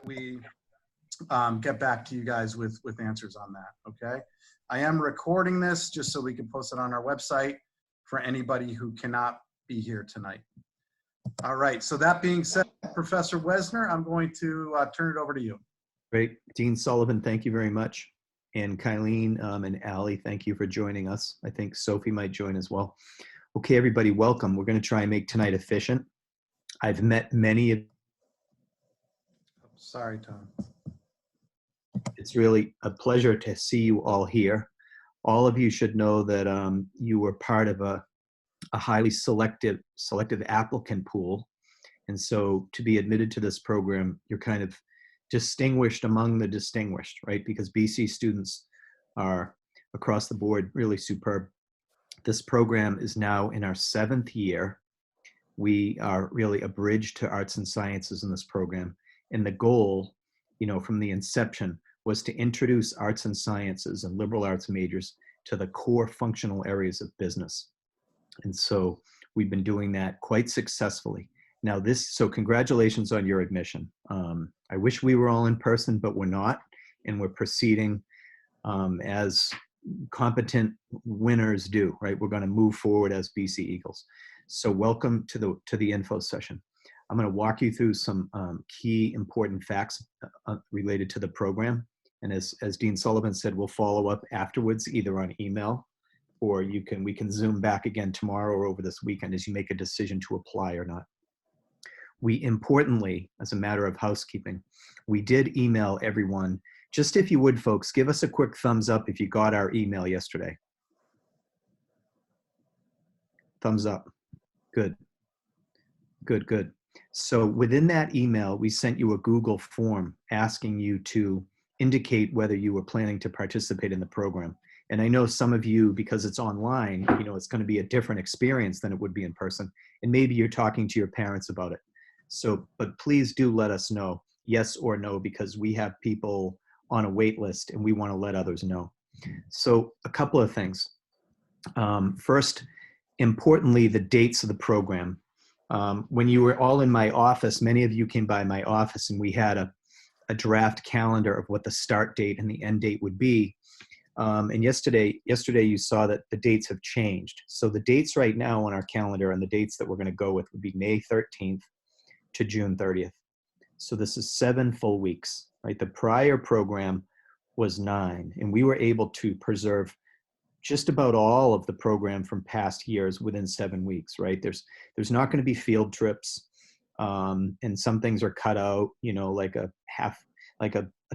we get back to you guys with answers on that, okay? I am recording this just so we can post it on our website for anybody who cannot be here tonight. All right, so that being said, Professor Wesner, I'm going to turn it over to you. Great. Dean Sullivan, thank you very much. And Kylene and Allie, thank you for joining us. I think Sophie might join as well. Okay, everybody, welcome. We're going to try and make tonight efficient. I've met many of... Sorry, Tom. It's really a pleasure to see you all here. All of you should know that you were part of a highly selective applicant pool. And so to be admitted to this program, you're kind of distinguished among the distinguished, right? Because BC students are across the board really superb. This program is now in our 7th year. We are really a bridge to arts and sciences in this program. And the goal, you know, from the inception was to introduce arts and sciences and liberal arts majors to the core functional areas of business. And so we've been doing that quite successfully. Now so congratulations on your admission. I wish we were all in person, but we're not. And we're proceeding as competent winners do, right? We're gonna move forward as BC Eagles. So welcome to the info session. I'm gonna walk you through some key important facts related to the program. And as Dean Sullivan said, we'll follow up afterwards, either on email or we can Zoom back again tomorrow or over this weekend as you make a decision to apply or not. We importantly, as a matter of housekeeping, we did email everyone. Just if you would, folks, give us a quick thumbs up if you got our email yesterday. Thumbs up. Good. Good, good. So within that email, we sent you a Google form asking you to indicate whether you were planning to participate in the program. And I know some of you, because it's online, you know, it's going to be a different experience than it would be in person. And maybe you're talking to your parents about it. So, but please do let us know, yes or no, because we have people on a wait list and we want to let others know. So a couple of things. First, importantly, the dates of the program. When you were all in my office, many of you came by my office and we had a draft calendar of what the start date and the end date would be. And yesterday you saw that the dates have changed. So the dates right now on our calendar and the dates that we're going to go with would be May 13th to June 30th. So this is 7 full weeks, right? The prior program was 9, and we were able to preserve just about all of the program from past years within 7 weeks, right? There's not going to be field trips, and some things are cut out, you know, like a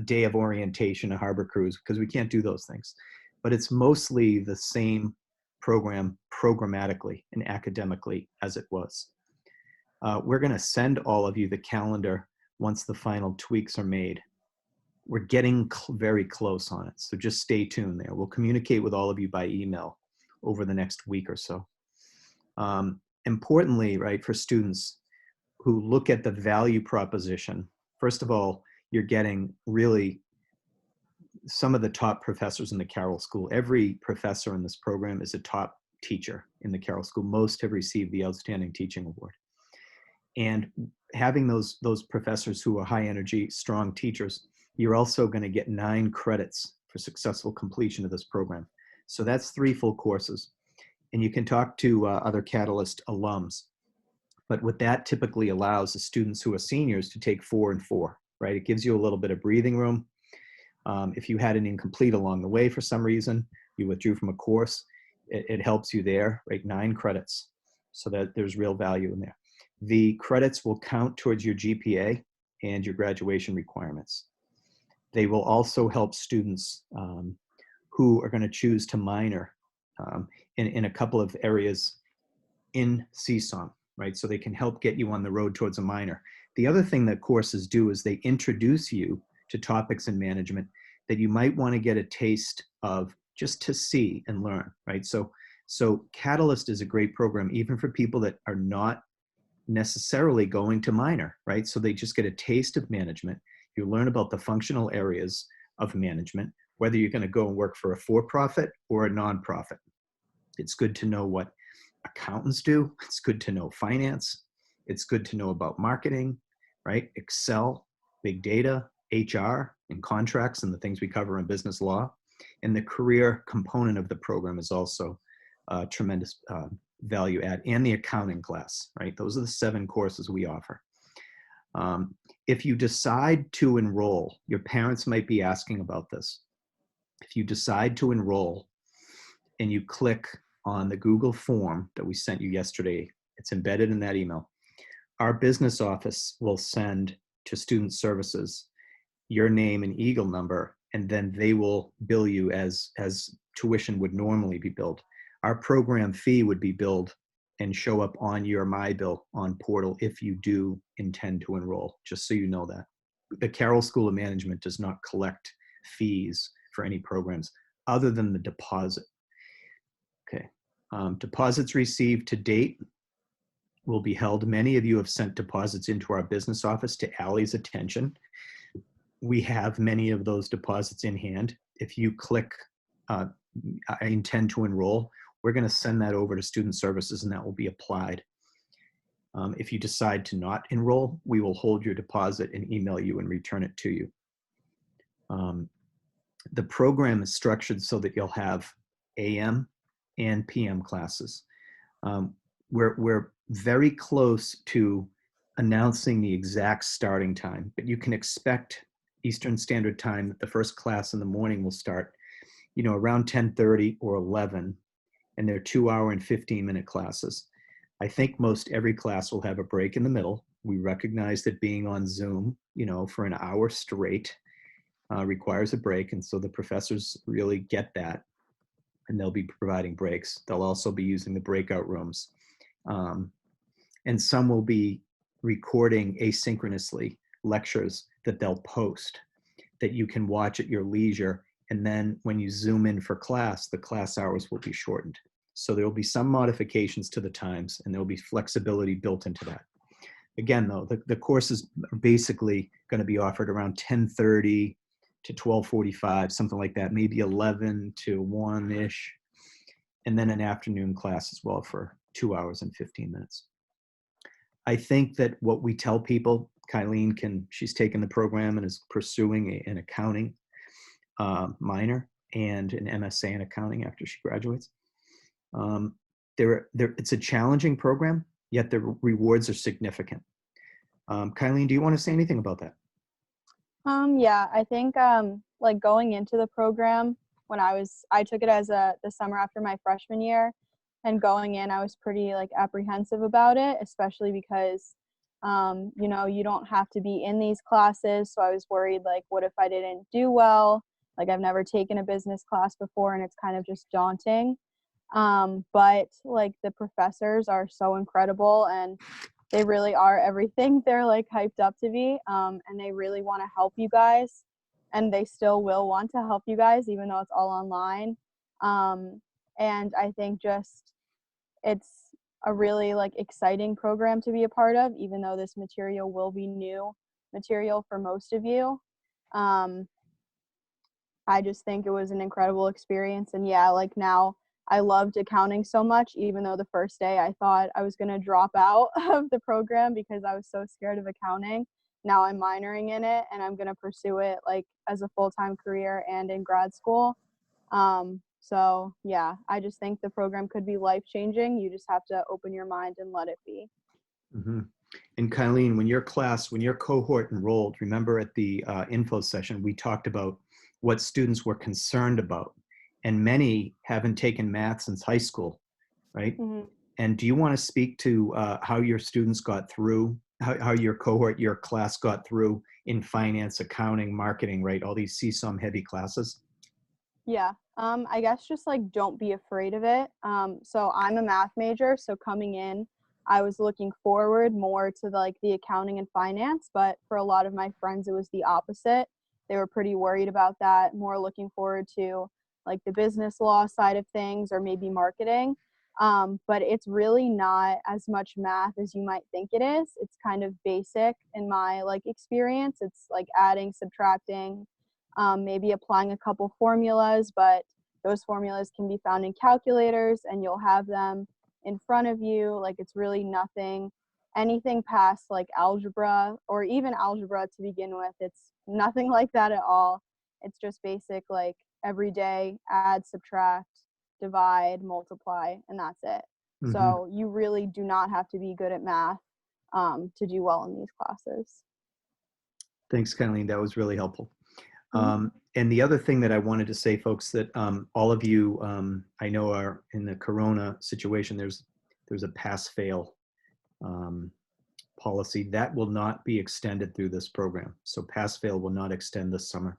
day of orientation, a harbor cruise, because we can't do those things. But it's mostly the same program programmatically and academically as it was. We're going to send all of you the calendar once the final tweaks are made. We're getting very close on it, so just stay tuned there. We'll communicate with all of you by email over the next week or so. Importantly, right, for students who look at the value proposition, first of all, you're getting really some of the top professors in the Carroll School. Every professor in this program is a top teacher in the Carroll School. Most have received the Outstanding Teaching Award. And having those professors who are high energy, strong teachers, you're also going to get 9 credits for successful completion of this program. So that's 3 full courses. And you can talk to other Catalyst alums. But what that typically allows is students who are seniors to take 4 and 4, right? It gives you a little bit of breathing room. If you had an incomplete along the way for some reason, you withdrew from a course, it helps you there, right? 9 credits, so that there's real value in there. The credits will count towards your GPA and your graduation requirements. They will also help students who are going to choose to minor in a couple of areas in CSOM, right? So they can help get you on the road towards a minor. The other thing that courses do is they introduce you to topics in management that you might want to get a taste of just to see and learn, right? So Catalyst is a great program, even for people that are not necessarily going to minor, right? So they just get a taste of management. You learn about the functional areas of management, whether you're going to go and work for a for-profit or a nonprofit. It's good to know what accountants do. It's good to know finance. It's good to know about marketing, right? Excel, big data, HR, and contracts, and the things we cover in business law. And the career component of the program is also tremendous value add, and the accounting class, right? Those are the 7 courses we offer. If you decide to enroll, your parents might be asking about this. If you decide to enroll and you click on the Google form that we sent you yesterday, it's embedded in that email. Our business office will send to Student Services your name and Eagle number, and then they will bill you as tuition would normally be billed. Our program fee would be billed and show up on your My Bill on portal if you do intend to enroll, just so you know that. The Carroll School of Management does not collect fees for any programs other than the deposit. Okay. Deposits received to date will be held. Many of you have sent deposits into our business office to Allie's attention. We have many of those deposits in hand. If you click, I intend to enroll, we're going to send that over to Student Services and that will be applied. If you decide to not enroll, we will hold your deposit and email you and return it to you. The program is structured so that you'll have AM and PM classes. We're very close to announcing the exact starting time, but you can expect Eastern Standard Time that the first class in the morning will start, around 10:30 or 11, and they're 2-hour and 15-minute classes. I think most every class will have a break in the middle. We recognize that being on Zoom, for an hour straight requires a break, and so the professors really get that, and they'll be providing breaks. They'll also be using the breakout rooms. And some will be recording asynchronously lectures that they'll post that you can watch at your leisure. And then when you zoom in for class, the class hours will be shortened. So there will be some modifications to the times, and there will be flexibility built into that. Again, though, the courses are basically going to be offered around 10:30 to 12:45, something like that, maybe 11 to 1-ish, and then an afternoon class as well for 2 hours and 15 minutes. I think that what we tell people, she's taken the program and is pursuing an accounting minor and an MSA in accounting after she graduates. It's a challenging program, yet the rewards are significant. Kylene, do you want to say anything about that? Yeah, I think like going into the program when I took it as the summer after my freshman year, and going in, I was pretty apprehensive about it, especially because you don't have to be in these classes. So I was worried, what if I didn't do well? I've never taken a business class before, and it's kind of just daunting. But the professors are so incredible, and they really are everything they're hyped up to be, and they really want to help you guys, and they still will want to help you guys even though it's all online. And I think it's a really exciting program to be a part of, even though this material will be new material for most of you. I just think it was an incredible experience, and yeah, now I loved accounting so much, even though the first day I thought I was going to drop out of the program because I was so scared of accounting. Now I'm minoring in it, and I'm going to pursue it as a full-time career and in grad school. So yeah, I just think the program could be life-changing. You just have to open your mind and let it be. Mm-hmm. And Kylene, when your cohort enrolled, remember at the info session, we talked about what students were concerned about. And many haven't taken math since high school, right? Mm-hmm. And do you want to speak to how your students got through, how your cohort, your class got through in finance, accounting, marketing, right? All these CSUM heavy classes? Yeah, I guess just don't be afraid of it. So I'm a math major, so coming in, I was looking forward more to the accounting and finance, but for a lot of my friends, it was the opposite. They were pretty worried about that, more looking forward to the business law side of things or maybe marketing. But it's really not as much math as you might think it is. It's kind of basic in my experience. It's adding, subtracting, maybe applying a couple formulas, but those formulas can be found in calculators and you'll have them in front of you. It's really nothing anything past like algebra or even algebra to begin with, it's nothing like that at all. It's just basic like everyday add, subtract, divide, multiply, and that's it. Hmm. So you really do not have to be good at math to do well in these classes. Thanks, Colleen. That was really helpful. Mhm. And the other thing that I wanted to say, folks, that all of you I know are in the Corona situation. There's a pass-fail policy that will not be extended through this program. So pass-fail will not extend this summer.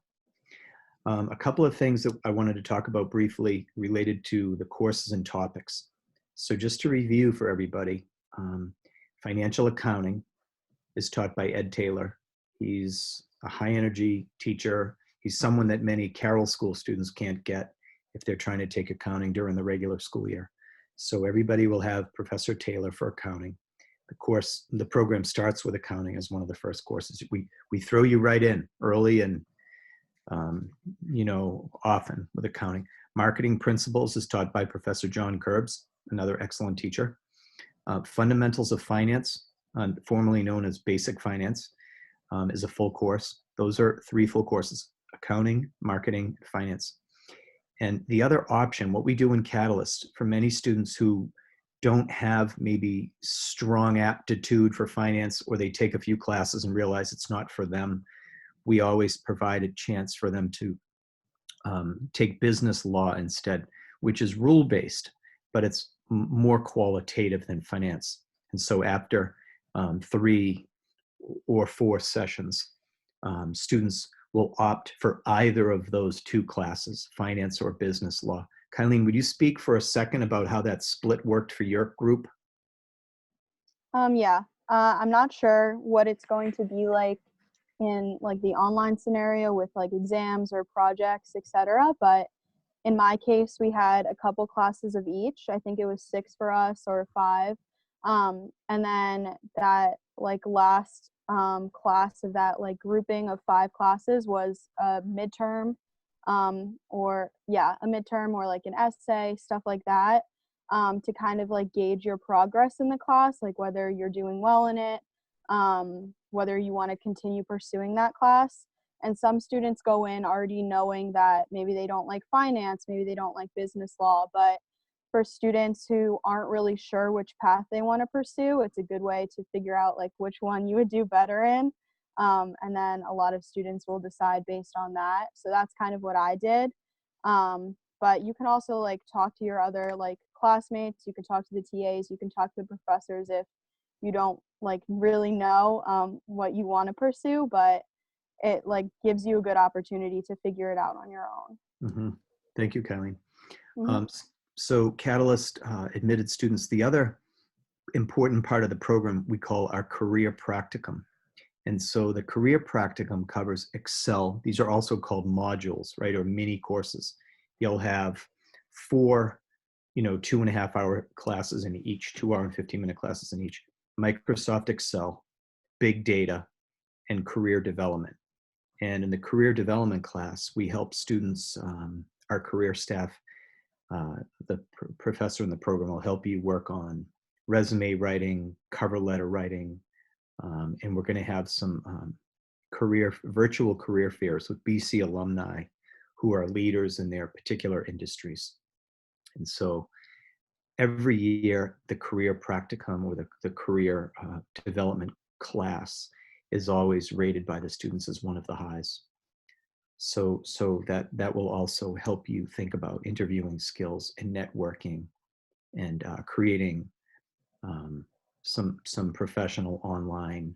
A couple of things that I wanted to talk about briefly related to the courses and topics. So just to review for everybody, financial accounting is taught by Ed Taylor. He's a high energy teacher. He's someone that many Carroll school students can't get if they're trying to take accounting during the regular school year. So everybody will have Professor Taylor for accounting. The program starts with accounting as one of the first courses. We throw you right in early and often with accounting. Marketing principles is taught by Professor John Curbs, another excellent teacher. Fundamentals of finance, formerly known as basic finance, is a full course. Those are 3 full courses: accounting, marketing, finance. And the other option, what we do in Catalyst for many students who don't have maybe strong aptitude for finance, or they take a few classes and realize it's not for them, we always provide a chance for them to take business law instead, which is rule-based, but it's more qualitative than finance. And so after 3 or 4 sessions, students will opt for either of those 2 classes, finance or business law. Kylene, would you speak for a second about how that split worked for your group? Yeah, I'm not sure what it's going to be like in like the online scenario with like exams or projects, etc. But in my case, we had a couple classes of each. I think it was 6 for us or 5. And then that like last class of that like grouping of 5 classes was a midterm, a midterm or like an essay, stuff like that, to kind of like gauge your progress in the class, like whether you're doing well in it, whether you want to continue pursuing that class. And some students go in already knowing that maybe they don't like finance, maybe they don't like business law. But for students who aren't really sure which path they want to pursue, it's a good way to figure out like which one you would do better in. And then a lot of students will decide based on that. So that's kind of what I did. But you can also like talk to your other like classmates, you can talk to the TAs, you can talk to the professors if you don't like really know what you want to pursue, but it like gives you a good opportunity to figure it out on your own. Mm-hmm. Thank you, Kylene. Mm-hmm. So Catalyst admitted students, the other important part of the program we call our career practicum. And so the career practicum covers Excel. These are also called modules, right? Or mini courses. You'll have 4, 2.5-hour classes in each, 2-hour and 15-minute classes in each. Microsoft Excel, big data, and career development. And in the career development class, we help students, our career staff, the professor in the program will help you work on resume writing, cover letter writing, and we're going to have some virtual career fairs with BC alumni who are leaders in their particular industries. And so every year, the career practicum or the career development class is always rated by the students as one of the highs. So that will also help you think about interviewing skills and networking and creating some professional online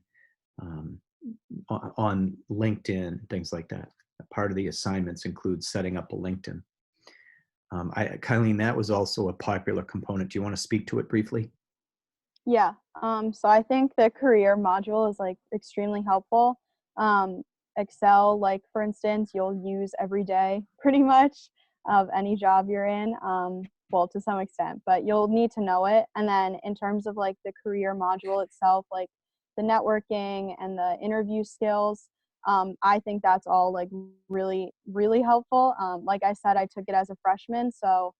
on LinkedIn, things like that. Part of the assignments include setting up a LinkedIn. Kylene, that was also a popular component. Do you want to speak to it briefly? Yeah. So I think the career module is like extremely helpful. Excel, like for instance, you'll use every day pretty much of any job you're in. Well, to some extent, but you'll need to know it. And then in terms of like the career module itself, like the networking and the interview skills, I think that's all like really, really helpful. Like I said, I took it as a freshman, so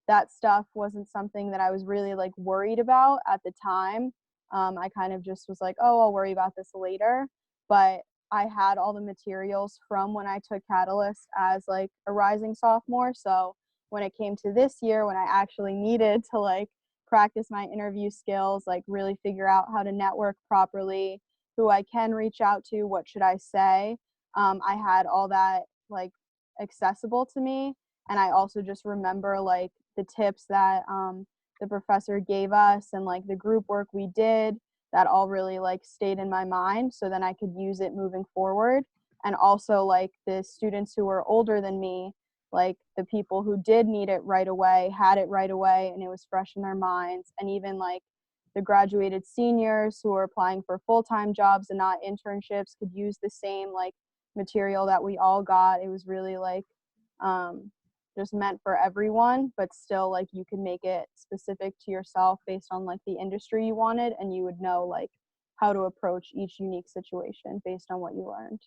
that stuff wasn't something that I was really like worried about at the time. I kind of just was like, oh, I'll worry about this later. But I had all the materials from when I took Catalyst as like a rising sophomore. So when it came to this year, when I actually needed to like practice my interview skills, like really figure out how to network properly, who I can reach out to, what should I say, I had all that like accessible to me. And I also just remember like the tips that the professor gave us and like the group work we did, that all really like stayed in my mind, so then I could use it moving forward. And also like the students who were older than me, like the people who did need it right away had it right away and it was fresh in their minds. And even like the graduated seniors who are applying for full-time jobs and not internships could use the same like material that we all got. It was really like just meant for everyone, but still like you could make it specific to yourself based on like the industry you wanted, and you would know like how to approach each unique situation based on what you learned.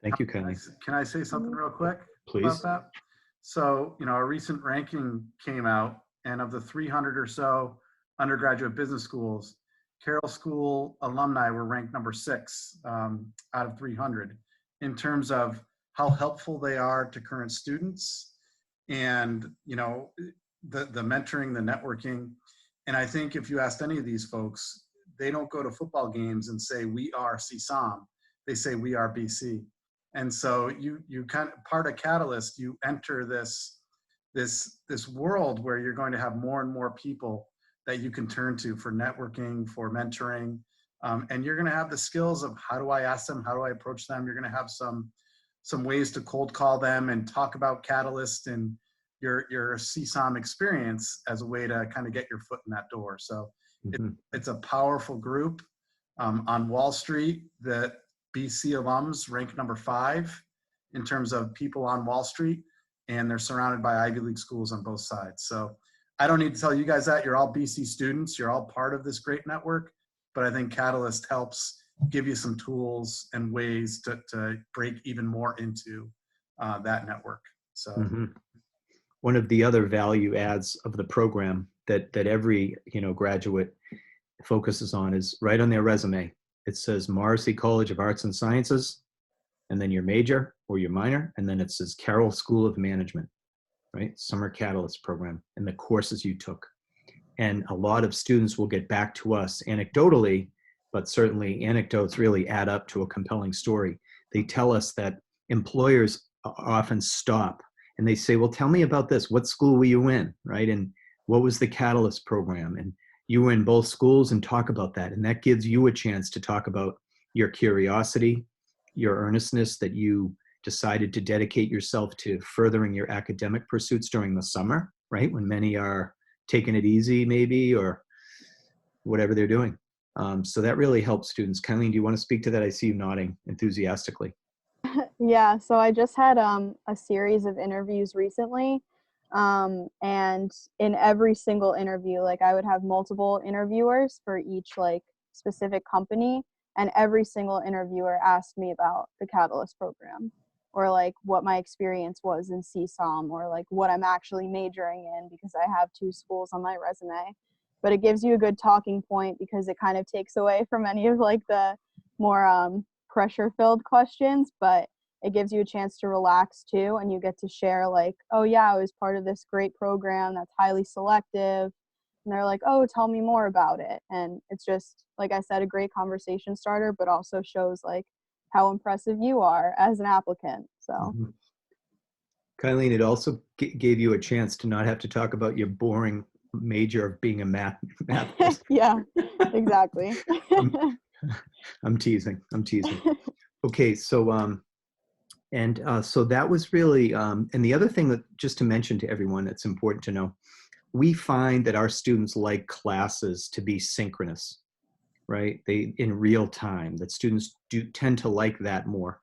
Thank you, Kylie. Can I say something real quick Please. about that? So, a recent ranking came out, and of the 300 or so undergraduate business schools, Carroll School alumni were ranked number 6 out of 300 in terms of how helpful they are to current students and, the mentoring, the networking. And I think if you asked any of these folks, they don't go to football games and say, we are CSOM. They say, we are BC. And so you kind of, part of Catalyst, you enter this world where you're going to have more and more people that you can turn to for networking, for mentoring, and you're going to have the skills of how do I ask them, how do I approach them. You're going to have some ways to cold call them and talk about Catalyst and your CSOM experience as a way to kind of get your foot in that door. So it's a powerful group. On Wall Street, the BC alums rank number 5 in terms of people on Wall Street, and they're surrounded by Ivy League schools on both sides. So I don't need to tell you guys that. You're all BC students. You're all part of this great network, but I think Catalyst helps give you some tools and ways to break even more into that network. So one of the other value adds of the program that every graduate focuses on is right on their resume. It says Morrissey College of Arts and Sciences, and then your major or your minor, and then it says Carroll School of Management, right? Summer Catalyst program, and the courses you took. And a lot of students will get back to us anecdotally, but certainly anecdotes really add up to a compelling story. They tell us that employers often stop and they say, well, tell me about this. What school were you in, right? And what was the Catalyst program? And you were in both schools, and talk about that. And that gives you a chance to talk about your curiosity, your earnestness that you decided to dedicate yourself to furthering your academic pursuits during the summer, right? When many are taking it easy maybe, or whatever they're doing. So that really helps students. Kylie, do you want to speak to that? I see you nodding enthusiastically. Yeah, so I just had a series of interviews recently, and in every single interview, like I would have multiple interviewers for each like specific company, and every single interviewer asked me about the Catalyst program, or like what my experience was in CSOM, or like what I'm actually majoring in, because I have 2 schools on my resume. But it gives you a good talking point because it kind of takes away from any of like the more pressure-filled questions, but it gives you a chance to relax too, and you get to share like, oh yeah, I was part of this great program that's highly selective, and they're like, oh, tell me more about it. And it's just, like I said, a great conversation starter, but also shows like how impressive you are as an applicant. So Kylie, it also gave you a chance to not have to talk about your boring major of being a math. Yeah, exactly. I'm teasing. Okay, so so that was really, and the other thing that just to mention to everyone, it's important to know, we find that our students like classes to be synchronous, right? They in real time, that students do tend to like that more.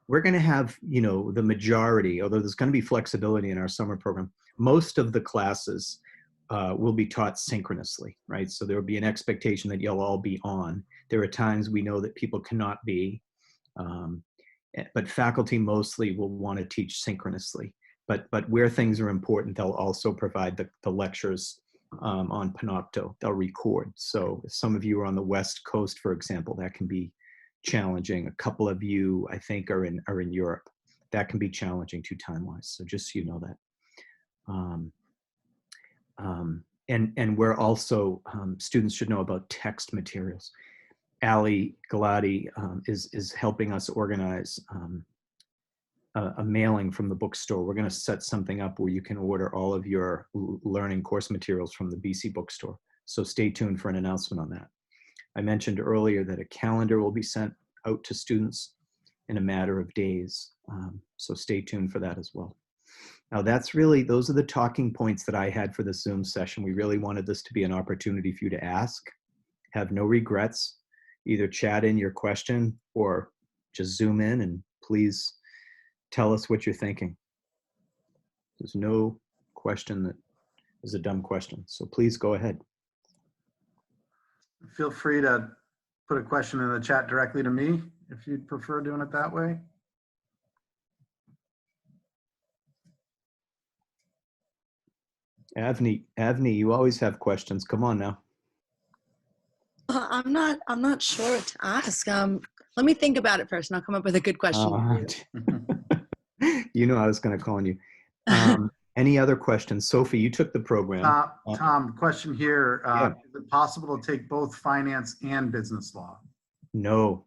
We're going to have, the majority, although there's going to be flexibility in our summer program, most of the classes will be taught synchronously, right? So there will be an expectation that you'll all be on. There are times we know that people cannot be, but faculty mostly will want to teach synchronously. But where things are important, they'll also provide the lectures on Panopto. They'll record. So if some of you are on the West Coast, for example, that can be challenging. A couple of you, I think, are in Europe. That can be challenging too, time-wise. So just so you know that. And we're also, students should know about text materials. Ali Galati is helping us organize a mailing from the bookstore. We're going to set something up where you can order all of your learning course materials from the BC bookstore. So stay tuned for an announcement on that. I mentioned earlier that a calendar will be sent out to students in a matter of days. So stay tuned for that as well. Now those are the talking points that I had for the Zoom session. We really wanted this to be an opportunity for you to ask, have no regrets, either chat in your question or just Zoom in and please tell us what you're thinking. There's no question that is a dumb question. So please go ahead. Feel free to put a question in the chat directly to me if you'd prefer doing it that way. Avni, you always have questions. Come on now. I'm not sure what to ask. Let me think about it first and I'll come up with a good question for you. You know I was going to call on you. Any other questions? Sophie, you took the program. Tom, question here. Yeah. Is it possible to take both finance and business law? No,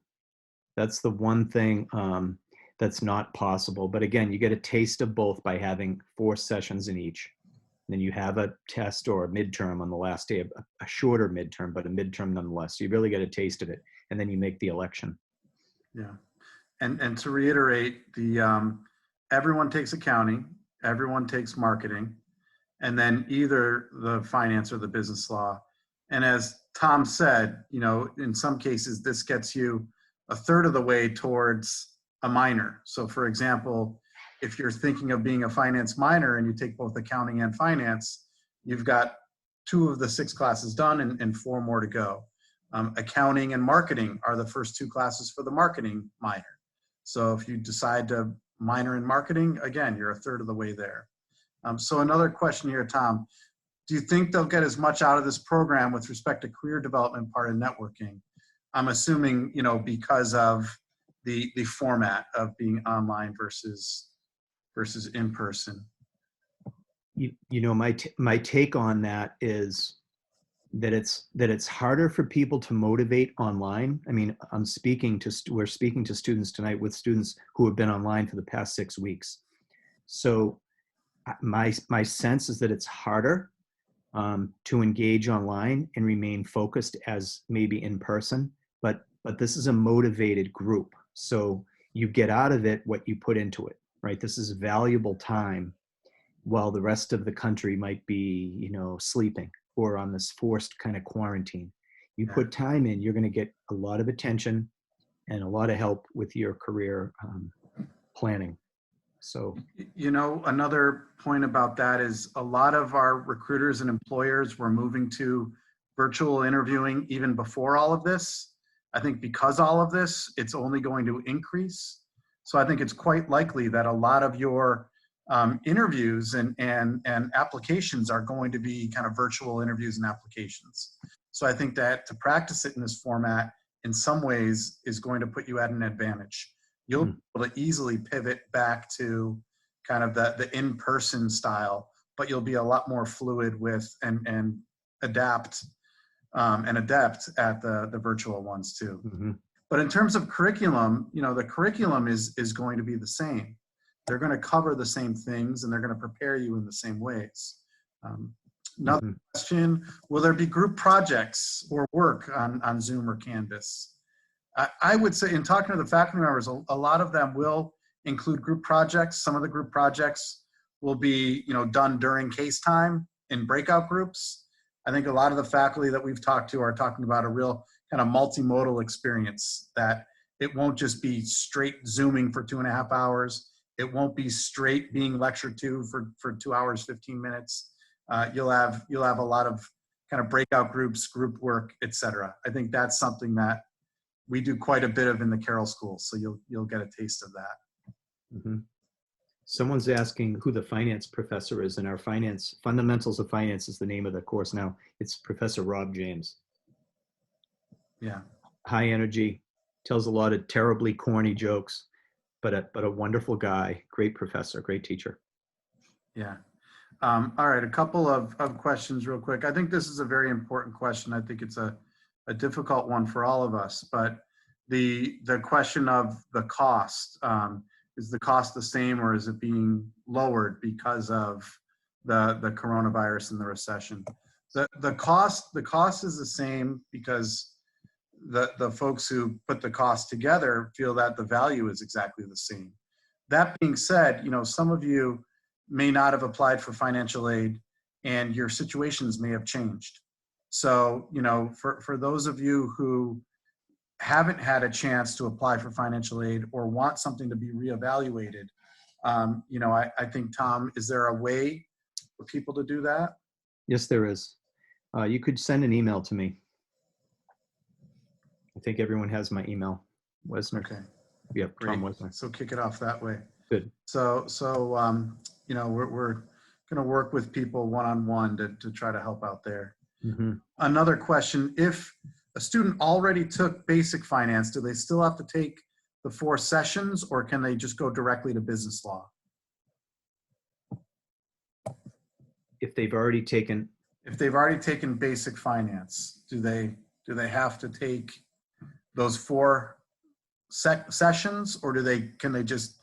that's the one thing that's not possible. But again, you get a taste of both by having 4 sessions in each. Then you have a test or a midterm on the last day, a shorter midterm, but a midterm nonetheless. So you really get a taste of it, and then you make the election. Yeah, and to reiterate, everyone takes accounting, everyone takes marketing, and then either the finance or the business law. And as Tom said, in some cases, this gets you a third of the way towards a minor. So for example, if you're thinking of being a finance minor and you take both accounting and finance, you've got 2 of the 6 classes done and 4 more to go. Accounting and marketing are the first 2 classes for the marketing minor. So if you decide to minor in marketing, again, you're a third of the way there. So another question here, Tom, do you think they'll get as much out of this program with respect to career development part and networking? I'm assuming, because of the format of being online versus in person. My take on that is that it's harder for people to motivate online. I mean, we're speaking to students tonight with students who have been online for the past 6 weeks. So my sense is that it's harder to engage online and remain focused as maybe in person, but this is a motivated group. So you get out of it what you put into it, right? This is valuable time while the rest of the country might be, sleeping or on this forced kind of quarantine. You put time in, you're going to get a lot of attention and a lot of help with your career planning. So, another point about that is a lot of our recruiters and employers were moving to virtual interviewing even before all of this. I think because all of this, it's only going to increase. So I think it's quite likely that a lot of your interviews and applications are going to be kind of virtual interviews and applications. So I think that to practice it in this format in some ways is going to put you at an advantage. You'll be able to easily pivot back to kind of the in-person style, but you'll be a lot more fluid with and adapt and adept at the virtual ones too. Mm-hmm. But in terms of curriculum, the curriculum is going to be the same. They're going to cover the same things and they're going to prepare you in the same ways. Another question, will there be group projects or work on Zoom or Canvas? I would say in talking to the faculty members, a lot of them will include group projects. Some of the group projects will be done during case time in breakout groups. I think a lot of the faculty that we've talked to are talking about a real kind of multimodal experience, that it won't just be straight Zooming for 2.5 hours. It won't be straight being lectured to for 2 hours, 15 minutes. You'll have a lot of kind of breakout groups, group work, etc. I think that's something that we do quite a bit of in the Carroll School. So you'll get a taste of that. Mm-hmm. Someone's asking who the finance professor is, and our fundamentals of finance is the name of the course now. It's Professor Rob James. Yeah. High energy, tells a lot of terribly corny jokes, but a wonderful guy, great professor, great teacher. Yeah. All right, a couple of questions real quick. I think this is a very important question. I think it's a difficult one for all of us, but the question of the cost, is the cost the same or is it being lowered because of the coronavirus and the recession? The cost is the same because the folks who put the cost together feel that the value is exactly the same. That being said, some of you may not have applied for financial aid and your situations may have changed. So, for those of you who haven't had a chance to apply for financial aid or want something to be reevaluated, I think, Tom, is there a way for people to do that? Yes, there is. You could send an email to me. I think everyone has my email. Wesner. Okay, Yeah, great. Tom Wesner. So kick it off that way. Good. So we're going to work with people one-on-one to try to help out there. Mm-hmm. Another question, if a student already took basic finance, do they still have to take the 4 sessions or can they just go directly to business law? If they've already taken, basic finance, do they have to take those 4 sessions or can they just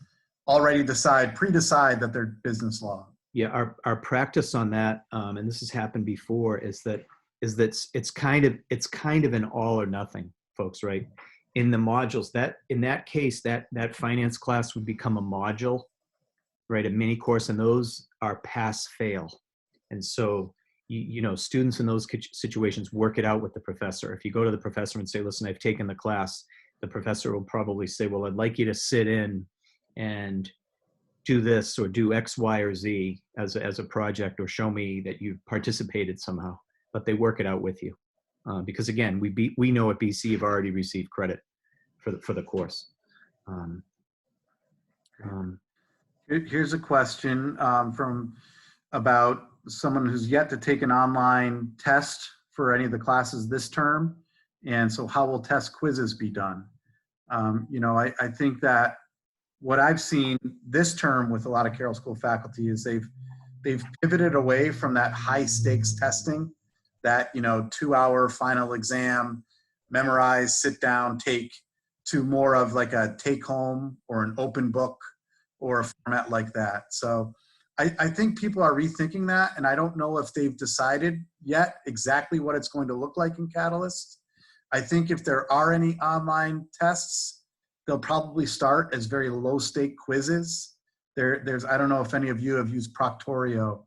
already pre-decide that they're business law? yeah, our practice on that, and this has happened before, is that it's kind of an all or nothing, folks, right? In the modules, in that case, that finance class would become a module, right? A mini course, and those are pass fail. And so, students in those situations work it out with the professor. If you go to the professor and say, listen, I've taken the class, the professor will probably say, well, I'd like you to sit in and do this or do X, Y, or Z as a project, or show me that you've participated somehow. But they work it out with you, because again, we know at BC you've already received credit for the course. Here's a question from about someone who's yet to take an online test for any of the classes this term, and so how will test quizzes be done? I think that what I've seen this term with a lot of Carroll School faculty is they've pivoted away from that high stakes testing, that 2-hour final exam, memorize, sit down, take, to more of like a take home or an open book or a format like that. So I think people are rethinking that, and I don't know if they've decided yet exactly what it's going to look like in Catalyst. I think if there are any online tests, they'll probably start as very low stake quizzes. There's I don't know if any of you have used Proctorio.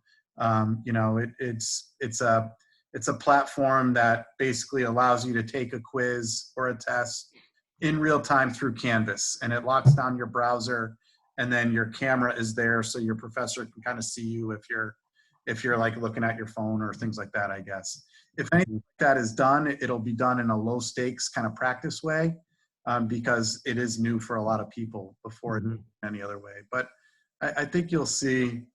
It's a platform that basically allows you to take a quiz or a test in real time through Canvas, and it locks down your browser, and then your camera is there so your professor can kind of see you if you're like looking at your phone or things like that, I guess. If anything like that is done, it'll be done in a low stakes kind of practice way, because it is new for a lot of people before it any other way. But I think you'll see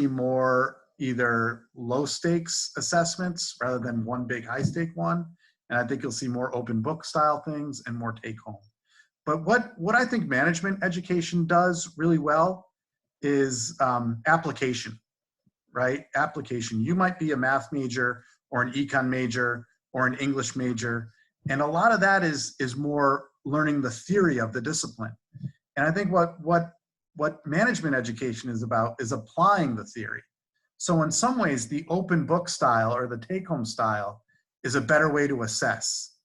more either low stakes assessments rather than one big high stake one. And I think you'll see more open book style things and more take home. But what I think management education does really well is application, right? Application. You might be a math major or an econ major or an English major, and a lot of that is more learning the theory of the discipline. And I think what management education is about is applying the theory. So in some ways, the open book style or the take-home style is a better way to assess,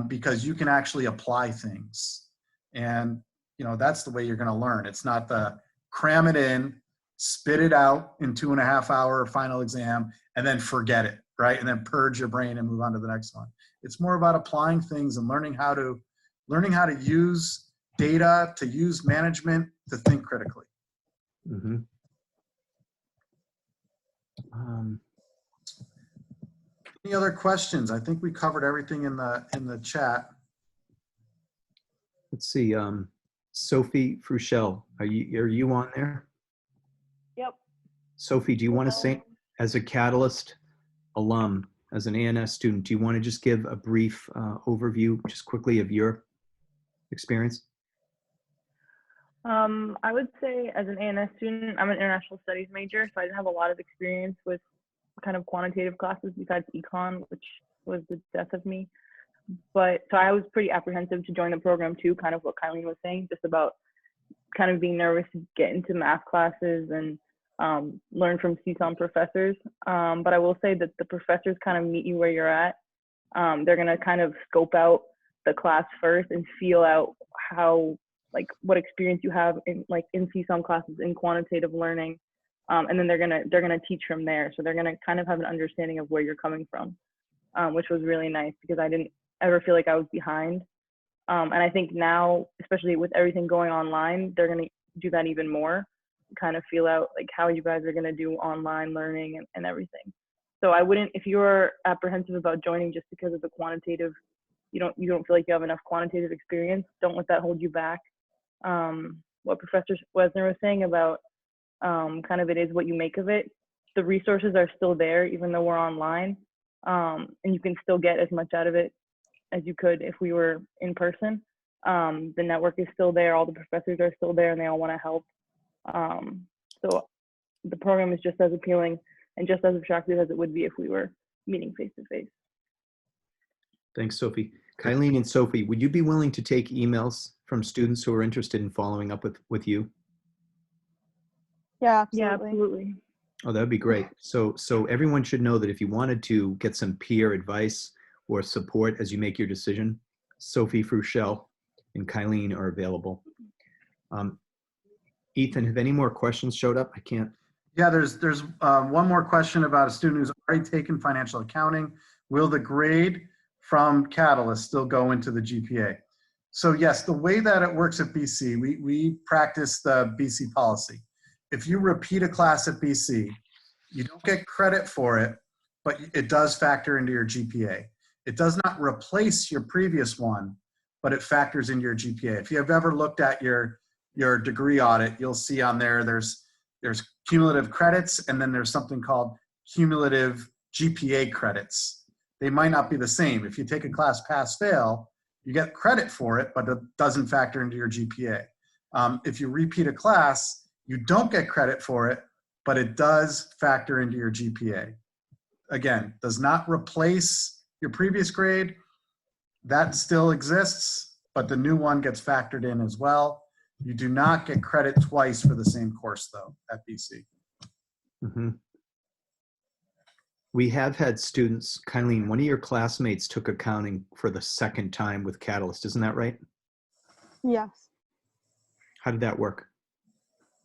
because you can actually apply things. And that's the way you're going to learn. It's not the cram it in, spit it out in 2.5-hour final exam, and then forget it, right? And then purge your brain and move on to the next one. It's more about applying things and learning how to use data, to use management, to think critically. Mm-hmm. Any other questions? I think we covered everything in the chat. Let's see. Sophie Fruchel, are you on there? Yep. Sophie, do you want to say, as a Catalyst alum, as an ANS student, do you want to just give a brief overview, just quickly, of your experience? I would say as an ANS student, I'm an international studies major, so I didn't have a lot of experience with kind of quantitative classes besides econ, which was the death of me. But so I was pretty apprehensive to join the program too, kind of what Kylie was saying, just about kind of being nervous to get into math classes and learn from CSUM professors. But I will say that the professors kind of meet you where you're at. They're gonna kind of scope out the class first and feel out how, like, what experience you have in CSUM classes in quantitative learning. And then they're gonna teach from there. So they're gonna kind of have an understanding of where you're coming from, which was really nice because I didn't ever feel like I was behind. And I think now, especially with everything going online, they're gonna do that even more, kind of feel out like how you guys are gonna do online learning and everything. So I wouldn't, if you're apprehensive about joining just because of the quantitative, you don't feel like you have enough quantitative experience, don't let that hold you back. What Professor Wesner was saying about kind of it is what you make of it. The resources are still there, even though we're online, and you can still get as much out of it as you could if we were in person. The network is still there, all the professors are still there, and they all want to help. So the program is just as appealing and just as attractive as it would be if we were meeting face to face. Thanks, Sophie. Kylene and Sophie, would you be willing to take emails from students who are interested in following up with you? Yeah, absolutely. Yeah, absolutely. Oh, that would be great. So everyone should know that if you wanted to get some peer advice or support as you make your decision, Sophie Fruchel and Kylene are available. Ethan, have any more questions showed up? I can't. Yeah, there's one more question about a student who's already taken financial accounting. Will the grade from Catalyst still go into the GPA? So yes, the way that it works at BC, we practice the BC policy. If you repeat a class at BC, you don't get credit for it, but it does factor into your GPA. It does not replace your previous one, but it factors into your GPA. If you have ever looked at your degree audit, you'll see on there, there's cumulative credits, and then there's something called cumulative GPA credits. They might not be the same. If you take a class pass-fail, you get credit for it, but it doesn't factor into your GPA. If you repeat a class, you don't get credit for it, but it does factor into your GPA. Again, does not replace your previous grade. That still exists, but the new one gets factored in as well. You do not get credit twice for the same course, though, at BC. Mm-hmm. We have had students, Kylene, one of your classmates took accounting for the second time with Catalyst, isn't that right? Yes. How did that work?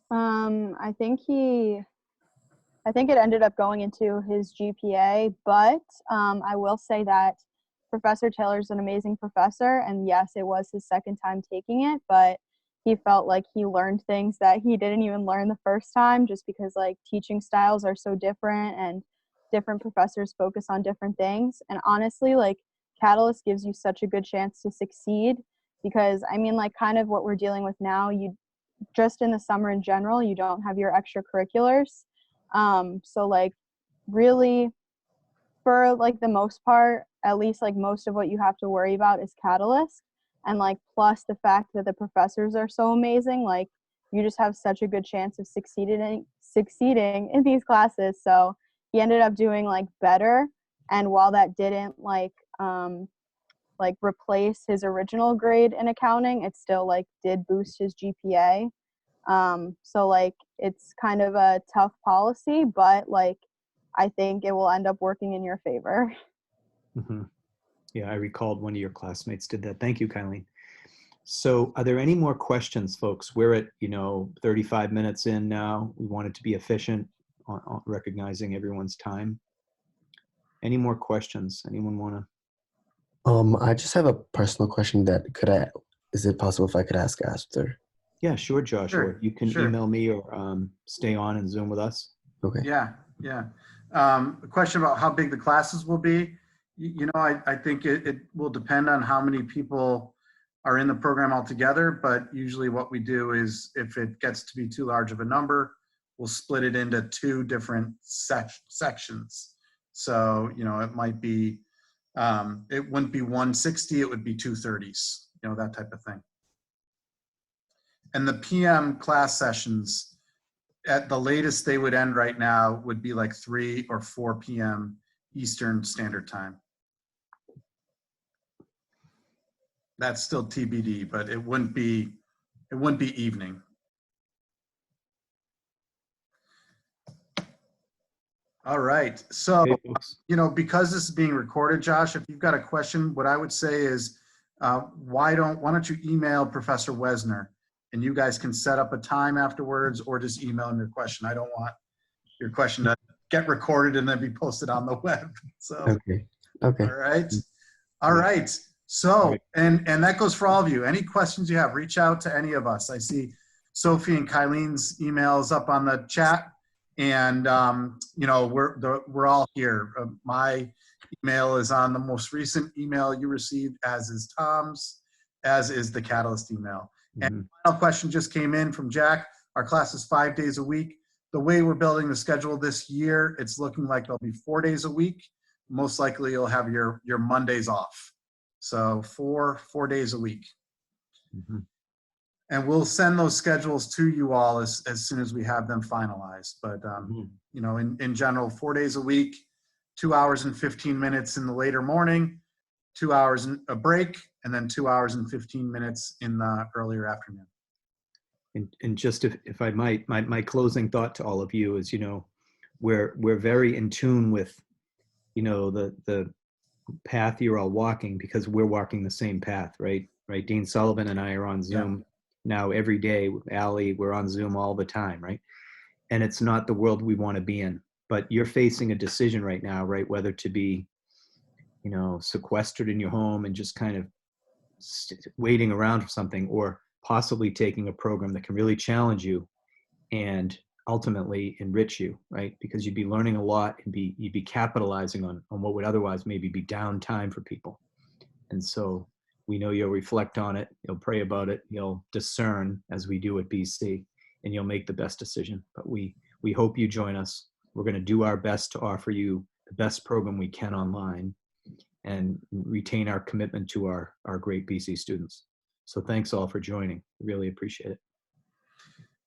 I think it ended up going into his GPA, but I will say that Professor Taylor's an amazing professor, and yes, it was his second time taking it, but he felt like he learned things that he didn't even learn the first time, just because like teaching styles are so different and different professors focus on different things. And honestly, like Catalyst gives you such a good chance to succeed, because I mean, like kind of what we're dealing with now, you just in the summer in general, you don't have your extracurriculars. So like really for like the most part, at least like most of what you have to worry about is Catalyst. And like plus the fact that the professors are so amazing, like you just have such a good chance of succeeding in these classes. So he ended up doing like better. And while that didn't like replace his original grade in accounting, it still like did boost his GPA. So like it's kind of a tough policy, but like I think it will end up working in your favor. Mm-hmm. Yeah, I recalled one of your classmates did that. Thank you, Kylene. So are there any more questions, folks? We're at, 35 minutes in now. We wanted to be efficient on recognizing everyone's time. Any more questions? Anyone want to? I just have a personal question that is it possible if I could ask after? Yeah, sure, Joshua. Sure, You can sure. email me or stay on and Zoom with us. Okay. Yeah. A question about how big the classes will be. I think it will depend on how many people are in the program altogether, but usually what we do is if it gets to be too large of a number, we'll split it into 2 different sections. So, you know, it might be, it wouldn't be 160, it would be 230s, you know, that type of thing. And the PM class sessions, at the latest they would end right now would be like 3 or 4 p.m. Eastern Standard Time. That's still TBD, but it wouldn't be evening. All right. So, Okay, folks. you know, because this is being recorded, Josh, if you've got a question, what I would say is, why don't you email Professor Wesner, and you guys can set up a time afterwards, or just email him your question. I don't want your question to get recorded and then be posted on the web. So, Okay. Okay. all right. All right. So, and that goes for all of you. Any questions you have, reach out to any of us. I see Sophie and Kylene's emails up on the chat, and you know, we're all here. My email is on the most recent email you received, as is Tom's, as is the Catalyst email. And the final question just came in from Jack. Our class is 5 days a week. The way we're building the schedule this year, it's looking like there'll be 4 days a week. Most likely you'll have your Mondays off. So 4 days a week. And we'll send those schedules to you all as soon as we have them finalized. But, you know, in general, 4 days a week, 2 hours and 15 minutes in the later morning, 2 hours and a break, and then 2 hours and 15 minutes in the earlier afternoon. And just if I might, my closing thought to all of you is, you know, we're very in tune with, you know, the path you're all walking, because we're walking the same path, right? Right. Dean Sullivan and I are on Zoom now every day. Allie, we're on Zoom all the time, right? And it's not the world we want to be in. But you're facing a decision right now, right? Whether to be, you know, sequestered in your home and just kind of waiting around for something, or possibly taking a program that can really challenge you and ultimately enrich you, right? Because you'd be learning a lot and you'd be capitalizing on what would otherwise maybe be downtime for people. And so we know you'll reflect on it, you'll pray about it, you'll discern, as we do at BC, and you'll make the best decision. But we hope you join us. We're going to do our best to offer you the best program we can online and retain our commitment to our great BC students. So thanks all for joining. Really appreciate it.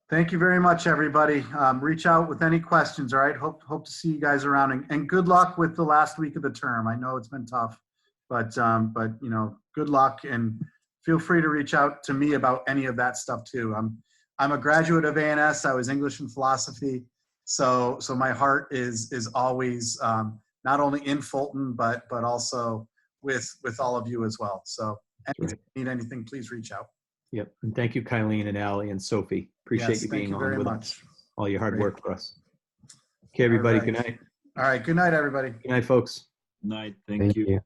Thank you very much, everybody. Reach out with any questions, all right? Hope to see you guys around, and good luck with the last week of the term. I know it's been tough, but you know, good luck, and feel free to reach out to me about any of that stuff too. I'm a graduate of A&S. I was English and philosophy, so my heart is always not only in Fulton, but also with all of you as well. So if you need anything, please reach out. Yep. And thank you, Kylene and Allie and Sophie. Appreciate you being on with us. All your hard work for us. Okay, everybody. Good night. All right. Good night, everybody. Good night, folks. Night. Thank you.